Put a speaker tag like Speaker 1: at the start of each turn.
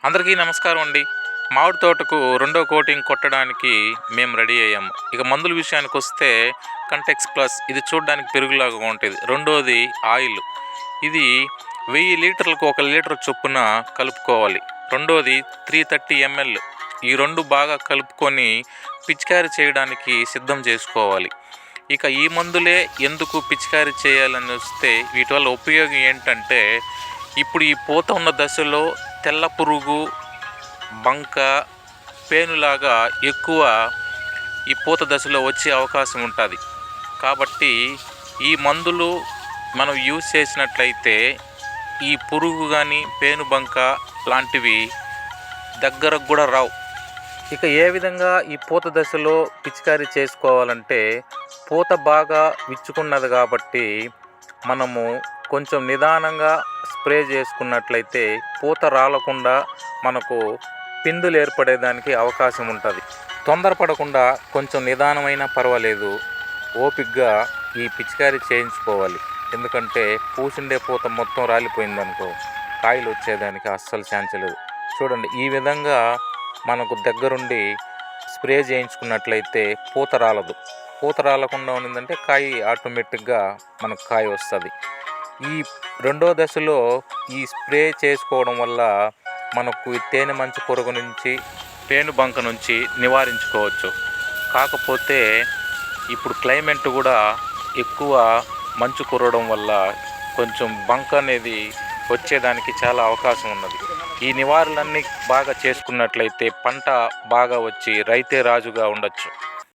Speaker 1: అందరికీ నమస్కారం అండి. మామిడి తోటకు రెండో కోటింగ్ కొట్టడానికి మేము రెడీ అయ్యాము. ఇక మందుల విషయానికొస్తే కంటెక్స్ ప్లస్ ఇది చూడడానికి పెరుగులాగా ఉంటుంది. రెండోది ఆయిల్. ఇది 1000 లీటర్లకు 1 లీటర్ చొప్పున కలుపుకోవాలి. రెండోది 330 ml. ఈ రెండు బాగా కలుపుకొని పిచికారీ చేయడానికి సిద్ధం చేసుకోవాలి. ఇక ఈ మందులే ఎందుకు పిచికారీ చేయాలని వస్తే వీటి వల్ల ఉపయోగం ఏంటంటే, ఇప్పుడు ఈ పూత ఉన్న దశలో తెల్ల పురుగు, బంక, పేనులాగా ఎక్కువ ఈ పూత దశలో వచ్చే అవకాశం ఉంటుంది. కాబట్టి ఈ మందులు మనం యూజ్ చేసినట్లయితే ఈ పురుగు కానీ పేను బంక లాంటివి దగ్గరకు కూడా రావు. ఇక ఏ విధంగా ఈ పూత దశలో పిచికారీ చేసుకోవాలంటే, పూత బాగా విచ్చుకున్నది కాబట్టి మనము కొంచెం నిదానంగా స్ప్రే చేసుకున్నట్లయితే పూత రాలకుండా మనకు పిందులు ఏర్పడేదానికి అవకాశం ఉంటుంది. తొందరపడకుండా కొంచెం నిదానమైనా పర్వాలేదు, ఓపికగా ఈ పిచికారీ చేయించుకోవాలి. ఎందుకంటే పూసిండే పూత మొత్తం రాలిపోయిందనుకో కాయలు వచ్చేదానికి అస్సలు ఛాన్స్ లేదు. చూడండి, ఈ విధంగా మనకు దగ్గరుండి స్ప్రే చేయించుకున్నట్లయితే పూత రాలదు. పూత రాలకుండా ఉన్నదంటే కాయ ఆటోమేటిక్గా మనకు కాయ వస్తుంది. ఈ రెండో దశలో ఈ స్ప్రే చేసుకోవడం వల్ల మనకు ఈ తేనె మంచు పురుగు నుంచి, పేను బంక నుంచి నివారించుకోవచ్చు. కాకపోతే ఇప్పుడు క్లైమేట్ కూడా ఎక్కువ మంచు కురవడం వల్ల కొంచెం బంక అనేది వచ్చేదానికి చాలా అవకాశం ఉన్నది. ఈ నివారణలన్నీ బాగా చేసుకున్నట్లయితే పంట బాగా వచ్చి రైతే రాజుగా ఉండొచ్చు.